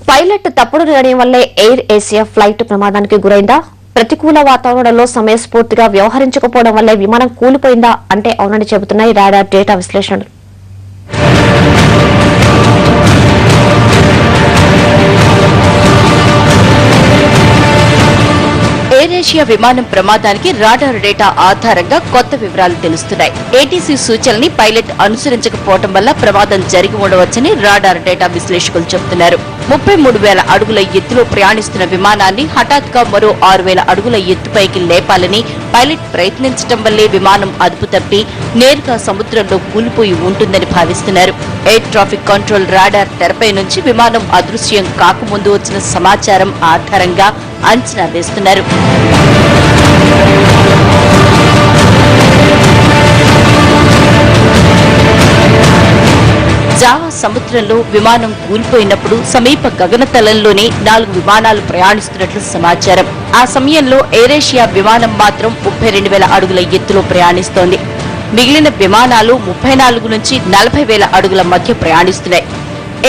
Pilot తప్పుడు నిర్ణయం వల్లే ఎయిర్ ఏసియా ఫ్లైట్ ప్రమాదానికి గురైందా? ప్రతికూల వాతావరణంలో సమయస్ఫూర్తిగా వ్యవహరించకపోవడం వల్లే విమానం కూలిపోయిందా అంటే అవునని చెబుతున్నాయి రాడార్ డేటా విశ్లేషణలు. ఎయిర్ ఏషియా విమానం ప్రమాదానికి రాడార్ డేటా ఆధారంగా కొత్త వివరాలు తెలుస్తున్నాయి. ఏటీసీ సూచనల్ని పైలట్ అనుసరించకపోవడం వల్ల ప్రమాదం జరిగి ఉండవచ్చని రాడార్ డేటా విశ్లేషకులు చెబుతున్నారు. 33,000 అడుగుల ఎత్తులో ప్రయాణిస్తున్న విమానాన్ని హఠాత్తుగా మరో 6,000 అడుగుల ఎత్తుపైకి లేపాలని పైలట్ ప్రయత్నించడం వల్లే విమానం అదుపు తప్పి నేరుగా సముద్రంలో కూలిపోయి ఉంటుందని భావిస్తున్నారు. ఎయిర్ ట్రాఫిక్ కంట్రోల్ రాడార్ తెరపై నుంచి విమానం అదృశ్యం కాకముందు వచ్చిన సమాచారం ఆధారంగా అంచనా వేస్తున్నారు. జావా సముద్రంలో విమానం కూలిపోయినప్పుడు సమీప గగనతలంలోనే 4 విమానాలు ప్రయాణిస్తున్నట్లు సమాచారం. ఆ సమయంలో ఎయిర్ ఏషియా విమానం మాత్రం 32,000 అడుగుల ఎత్తులో ప్రయాణిస్తోంది. మిగిలిన విమానాలు 34 నుంచి 40,000 అడుగుల మధ్య ప్రయాణిస్తున్నాయి.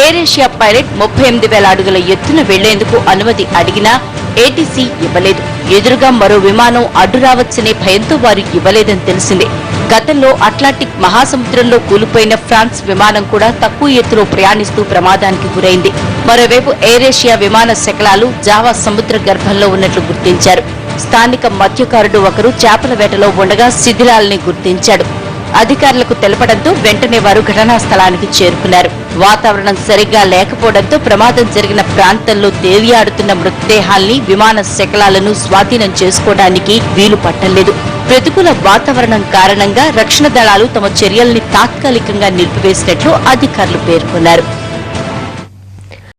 ఎయిర్ ఏషియా పైలట్ 38,000 అడుగుల ఎత్తున వెళ్లేందుకు అనుమతి అడిగినా ఏటీసీ ఇవ్వలేదు. ఎదురుగా మరో విమానం అడ్డు రావచ్చనే భయంతో వారు ఇవ్వలేదని తెలిసింది. గతంలో అట్లాంటిక్ మహాసముద్రంలో కూలిపోయిన ఫ్రాన్స్ విమానం కూడా తక్కువ ఎత్తులో ప్రయాణిస్తూ ప్రమాదానికి గురైంది. మరోవైపు ఎయిర్ ఏషియా విమాన శకలాలు జావా సముద్ర గర్భంలో ఉన్నట్లు గుర్తించారు. స్థానిక మత్స్యకారుడు ఒకరు చేపల వేటలో ఉండగా శిథిలాలని గుర్తించాడు. అధికారులకు తెలపడంతో వెంటనే వారు ఘటనా స్థలానికి చేరుకున్నారు. వాతావరణం సరిగ్గా లేకపోవడంతో ప్రమాదం జరిగిన ప్రాంతంలో తేలియాడుతున్న మృతదేహాల్ని విమాన శకలాలను స్వాధీనం చేసుకోవడానికి వీలు పట్టలేదు. ప్రతికూల వాతావరణం కారణంగా రక్షణ దళాలు తమ చర్యల్ని తాత్కాలికంగా నిలిపివేసినట్లు అధికారులు పేర్కొన్నారు.